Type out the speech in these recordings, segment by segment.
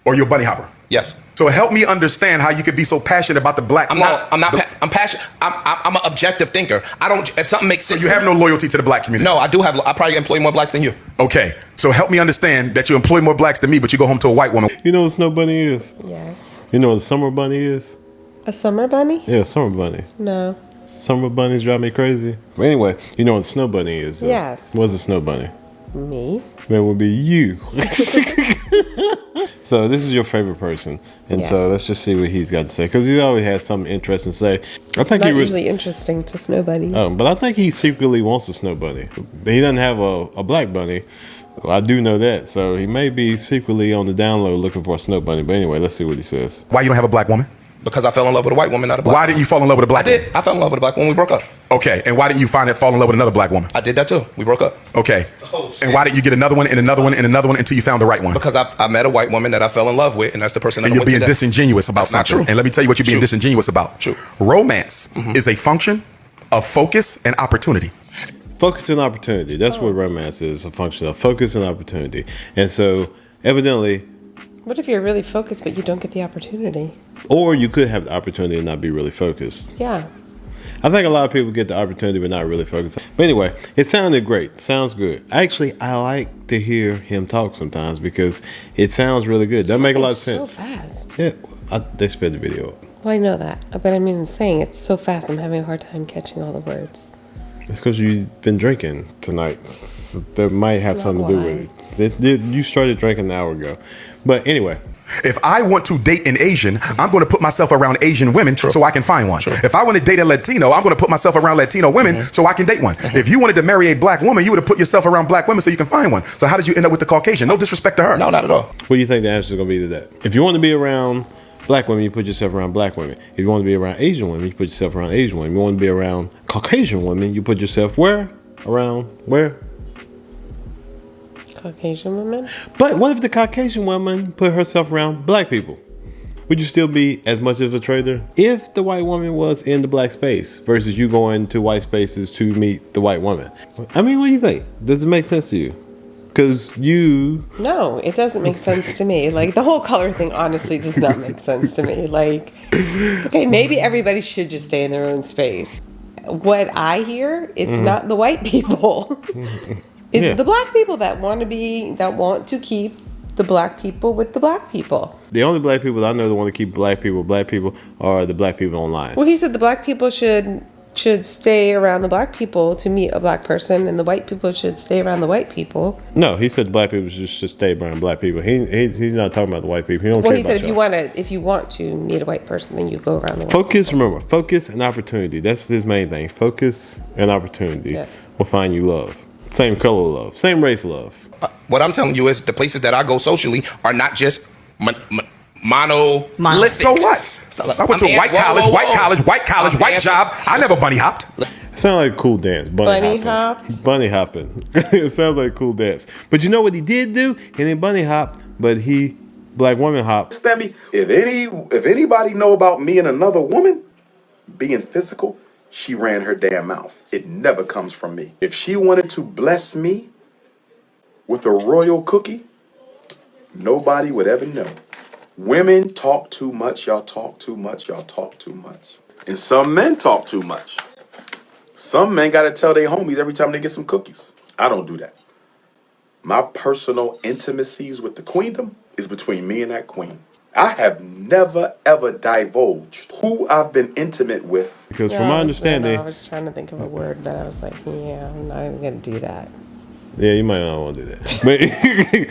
Or you're a bunny hopper? Yes. So help me understand how you could be so passionate about the black flaw. I'm passionate. I'm an objective thinker. I don't, if something makes sense. So you have no loyalty to the black community? No, I do have, I probably employ more blacks than you. Okay, so help me understand that you employ more blacks than me, but you go home to a white woman. You know what a snow bunny is? Yes. You know what a summer bunny is? A summer bunny? Yeah, a summer bunny. No. Summer bunnies drive me crazy. But anyway, you know what a snow bunny is, though? Yes. What's a snow bunny? Me? That would be you. So this is your favorite person, and so let's just see what he's got to say, because he always has something interesting to say. I think Not usually interesting to snow bunnies. But I think he secretly wants a snow bunny. He doesn't have a black bunny. Well, I do know that, so he may be secretly on the down low looking for a snow bunny. But anyway, let's see what he says. Why you don't have a black woman? Because I fell in love with a white woman, not a black woman. Why didn't you fall in love with a black woman? I fell in love with a black woman. We broke up. Okay, and why didn't you fall in love with another black woman? I did that too. We broke up. Okay. And why didn't you get another one and another one and another one until you found the right one? Because I met a white woman that I fell in love with, and that's the person that and I'm you're with being today. disingenuous about That's not something. true. And let me tell you what you're being disingenuous about. True. Romance is a function of focus and opportunity. Focus and opportunity. That's what romance is, a function of focus and opportunity. And so, evidently... What if you're really focused but you don't get the opportunity? Or you could have the opportunity and not be really focused. Yeah. I think a lot of people get the opportunity but not really focused. But anyway, it sounded great. Sounds good. Actually, I like to hear him talk sometimes because it sounds really good. That make a lot of sense. So fast. Yeah, they sped the video up. Well, I know that. But I mean, I'm saying it's so fast, I'm having a hard time catching all the words. It's because you've been drinking tonight. That might have That's something to not do with it. You started drinking an hour ago. But anyway. If I want to date an Asian, I'm going to put myself around Asian women so I can find one. If I want to date a Latino, I'm going to put myself around Latino women so I can date one. If you wanted to marry a black woman, you would have put yourself around black women so you can find one. So how did you end up with the Caucasian? No disrespect to her. No, not at all. What do you think the answer is going to be to that? If you want to be around black women, you put yourself around black women. If you want to be around Asian women, you put yourself around Asian women. If you want to be around Caucasian women, you put yourself where? Around where? Caucasian women? But what if the Caucasian woman put herself around black people? Would you still be as much of a traitor if the white woman was in the black space versus you going to white spaces to meet the white woman? I mean, what do you think? Does it make sense to you? Because you... No, it doesn't make sense to me. Like, the whole color thing honestly does not make sense to me. Like, okay, maybe everybody should just stay in their own space. What I hear, it's not the white people. It's the black people that want to keep the black people with the black people. The only black people that I know that want to keep black people are the black people online. Well, he said the black people should stay around the black people to meet a black person, and the white people should stay around the white people. No, he said the black people should stay around black people. He's not talking about the white people. He don't care He said about if you want to meet a white person, then you go around the white focus. Remember, focus and opportunity. That's his main thing. Focus and opportunity will find you love. Same color love. Same race love. What I'm telling you is the places that I go socially are not just monolithic. So what? I went to a white college, white job. I never bunny hopped. It sounds like a cool dance. Bunny hop. Bunny hopping. It sounds like a cool dance. But you know what he did do? He didn't bunny hop, but he black woman hop. Stemmy, if anybody know about me and another woman being physical, she ran her damn mouth. It never comes from me. If she wanted to bless me with a royal cookie, nobody would ever know. Women talk too much, y'all talk too much, y'all talk too much. And some men talk too much. Some men gotta tell their homies every time they get some cookies. I don't do that. My personal intimacies with the queendom is between me and that queen. I have never ever divulged who I've been intimate with. Because from my understanding... I was trying to think of a word, but I was like, yeah, I'm not even going to do that. Yeah, you might not want to do that. But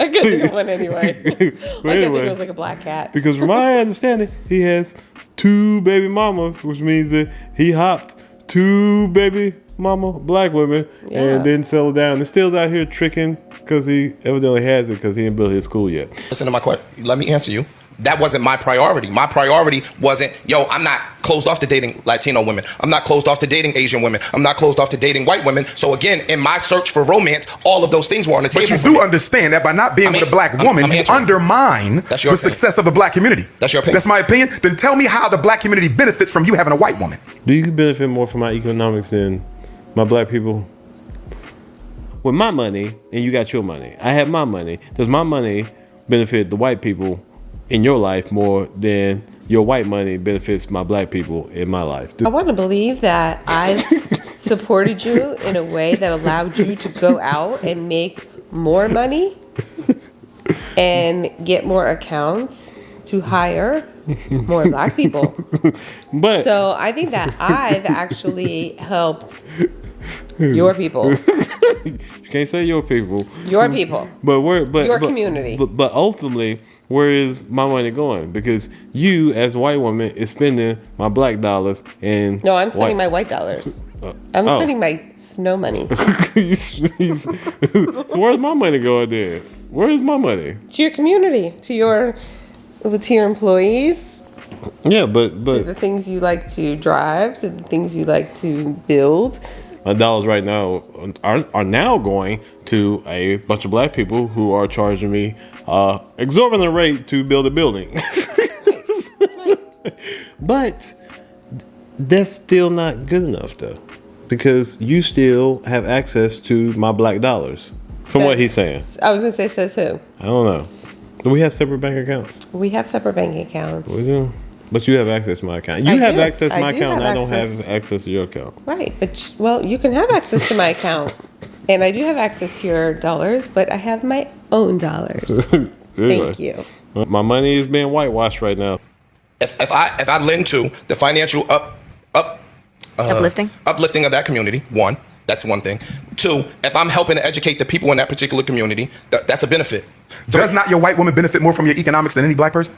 I couldn't think of one anyway. I could think it was like a black cat. Because from my understanding, he has 2 baby mamas, which means that he hopped 2 baby mama black women and didn't settle down. And still's out here tricking because he evidently has it because he didn't build his school yet. Listen to my question. Let me answer you. That wasn't my priority. My priority wasn't, I'm not closed off to dating Latino women. I'm not closed off to dating Asian women. I'm not closed off to dating white women. So again, in my search for romance, all of those things were on the table. But you do understand that by not being with a black woman, you undermine the success of the black community. That's your opinion. That's my opinion. Then tell me how the black community benefits from you having a white woman. Do you benefit more from my economics than my black people? With my money, and you got your money. I have my money. Does my money benefit the white people in your life more than your white money benefits my black people in my life. I want to believe that I supported you in a way that allowed you to go out and make more money and get more accounts to hire more black people. But So I think that I've actually helped your people. you can't say your people. Your people. But Your community. But ultimately, where is my money going? Because you, as a white woman, is spending my black dollars and No, I'm spending my white dollars. I'm spending my snow money. So where's my money going then? Where is my money? To your community, to your employees, Yeah, but to the things you like to drive, to the things you like to build. my dollars right now are now going to a bunch of black people who are charging me exorbitant rate to build a building. But that's still not good enough though, because you still have access to my black dollars. From what he's saying, I was gonna say, says who? I don't know. Do we have separate bank accounts? We have separate bank accounts. We do. But you have access to my account. You I have do. access to I my do account, and I have don't access. have access to your account. Right, but well, you can have access to my account, and I do have access to your dollars, but I have my own dollars. Anyway, Thank you. My money is being whitewashed right now. If I lend to the financial Uplifting. uplifting of that community, one, that's one thing. Two, if I'm helping to educate the people in that particular community, that's a benefit. Does not your white woman benefit more from your economics than any black person?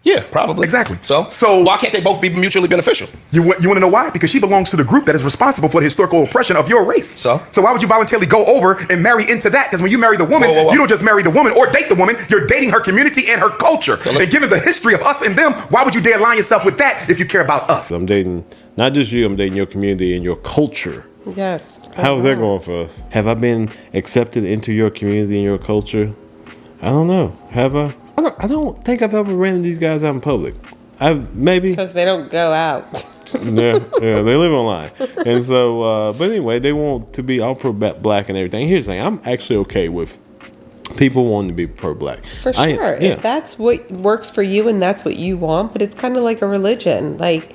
Yeah, probably. Exactly. So why can't they both be mutually beneficial? You want to know why? Because she belongs to the group that is responsible for the historical oppression of your race. So why would you voluntarily go over and marry into that? Because when you marry the woman, Whoa. you don't just marry the woman or date the woman. You're dating her community and her culture. And given the history of us and them, why would you dare align yourself with that if you care about us? I'm dating not just you, I'm dating your community and your culture. Yes. How's that going for us? Have I been accepted into your community and your culture? I don't know. Have I? I don't think I've ever ran these guys out in public. I've maybe. Because they don't go out. yeah, they live online. And so, but anyway, they want to be all pro-black and everything. Here's the thing. I'm actually okay with people wanting to be pro-black. For sure. If that's what works for you and that's what you want, but it's kind of like a religion. Like,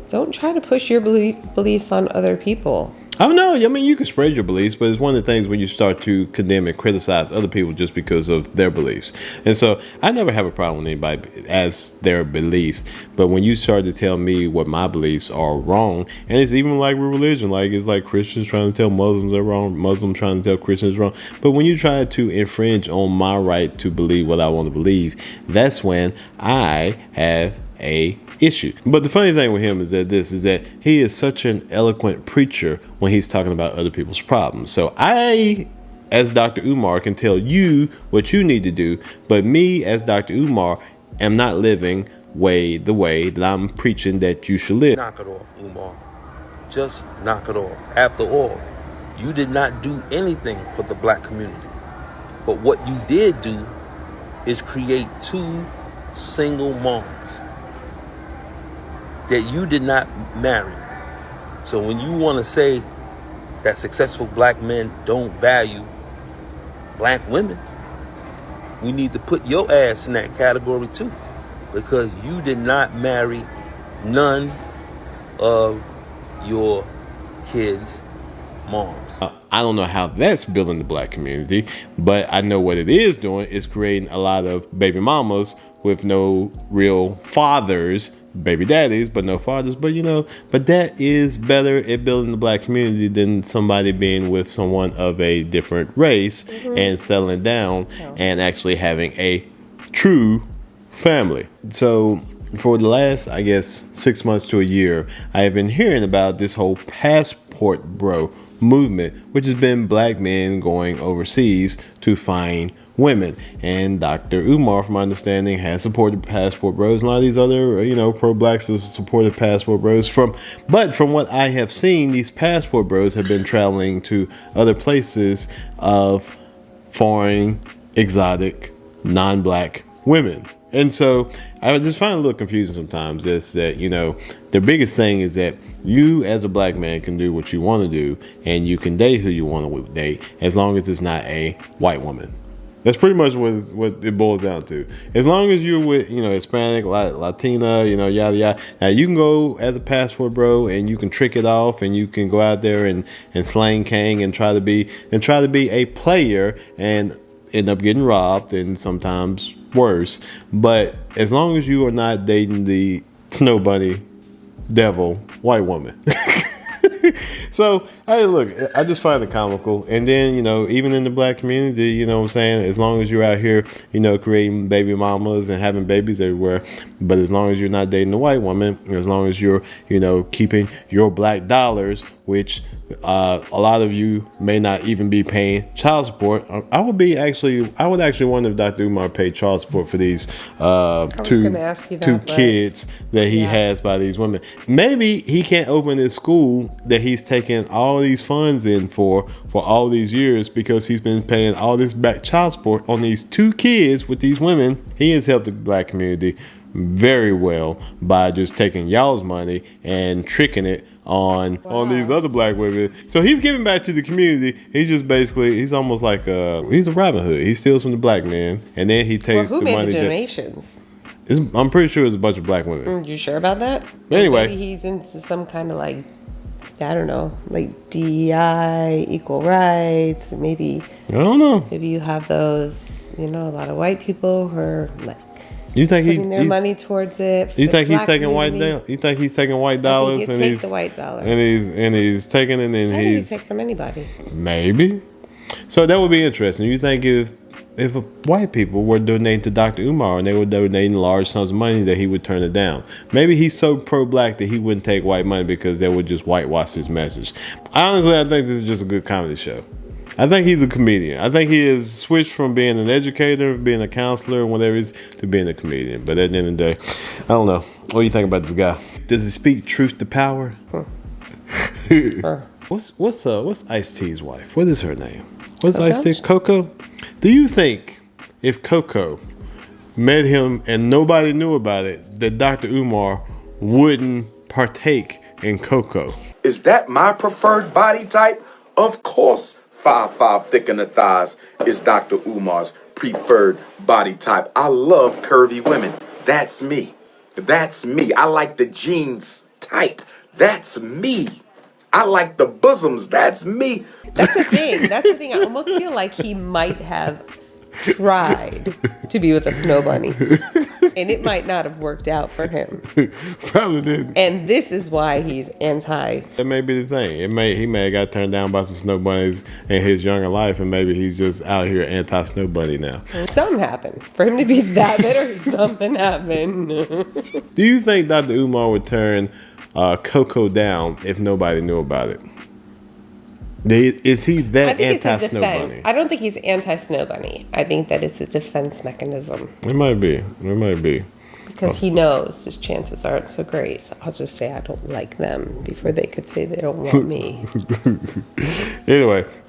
don't try to push your beliefs on other people. I don't know. I mean, you can spread your beliefs, but it's one of the things when you start to condemn and criticize other people just because of their beliefs. And so I never have a problem with anybody as their beliefs. But when you start to tell me what my beliefs are wrong, and it's even like with religion, like it's like Christians trying to tell Muslims they're wrong, Muslims trying to tell Christians wrong. But when you try to infringe on my right to believe what I want to believe, that's when I have a issue. But the funny thing with him is that he is such an eloquent preacher when he's talking about other people's problems. So I, as Dr. Umar, can tell you what you need to do, but me as Dr. Umar am not living the way that I'm preaching that you should live. Knock it off, Umar. Just knock it off. After all, you did not do anything for the black community. But what you did do is create 2 single moms that you did not marry. So when you want to say that successful black men don't value black women, we need to put your ass in that category too, because you did not marry none of your kids' moms. I don't know how that's building the black community, but I know what it is doing is creating a lot of baby mamas with no real fathers, baby daddies, but no fathers. But but that is better at building the black community than somebody being with someone of a different race and settling down and actually having a true family. So for the last, I guess, 6 months to a year, I have been hearing about this whole passport bro movement, which has been black men going overseas to find women. And Dr. Umar, from my understanding, has supported passport bros, and a lot of these other, pro-blacks have supported passport bros. But from what I have seen, these passport bros have been traveling to other places of foreign, exotic, non-black women. And so I just find it a little confusing sometimes. It's that, the biggest thing is that you as a black man can do what you want to do, and you can date who you want to date as long as it's not a white woman. That's pretty much what it boils down to. As long as you're with, Hispanic, Latina, yada yada. Now you can go as a passport bro, and you can trick it off, and you can go out there and slang Kang and try to be a player and end up getting robbed and sometimes worse. But as long as you are not dating the snow bunny devil white woman. So, look, I just find it comical. And then, even in the black community, you know what I'm saying? As long as you're out here, creating baby mamas and having babies everywhere. But as long as you're not dating a white woman, as long as you're, keeping your black dollars, which a lot of you may not even be paying child support. I would actually wonder if Dr. Umar paid child support for these two kids that he has by these women. Maybe he can't open his school that he's taken all these funds in for all these years because he's been paying all this back child support on these two kids with these women. He has helped the black community very well by just taking y'all's money and tricking it on these other black women. So he's giving back to the community. He's just he's almost like he's a Robin Hood. He steals from the black man and then he takes who the made money. The donations? I'm pretty sure it's a bunch of black women. You sure about that? Anyway, maybe he's into some kind of I don't know, DEI, equal rights. Maybe I don't know. Maybe you have those, a lot of white people who are you think putting their money towards it. You think he's taking white dollars? You think he's taking white dollars and he's the white dollar and he's taking it and he's take from anybody. Maybe. So that would be interesting. You think if white people were donating to Dr. Umar and they were donating large sums of money that he would turn it down? Maybe he's so pro-black that he wouldn't take white money because they would just whitewash his message. Honestly, I think this is just a good comedy show. I think he's a comedian. I think he has switched from being an educator, being a counselor, and whatever he's, to being a comedian. But at the end of the day, I don't know. What do you think about this guy? Does he speak truth to power? What's Ice-T's wife? What is her name? What's Ice-T? Coco? Do you think if Coco met him and nobody knew about it, that Dr. Umar wouldn't partake in Coco? Is that my preferred body type? Of course, 5'5" thick in the thighs is Dr. Umar's preferred body type. I love curvy women. That's me. That's me. I like the jeans tight. That's me. I like the bosoms. That's me. That's the thing. I almost feel like he might have tried to be with a snow bunny, and it might not have worked out for him. Probably didn't. And this is why he's anti. That may be the thing. He may have got turned down by some snow bunnies in his younger life, and maybe he's just out here anti-snow bunny now. Something happened for him to be that bitter. Something happened. Do you think Dr. Umar would turn Coco down if nobody knew about it? Is he that anti-snow bunny? I don't think he's anti-snow bunny. I think that it's a defense mechanism. It might be. Because he knows his chances aren't so great. So I'll just say I don't like them before they could say they don't want me. Anyway,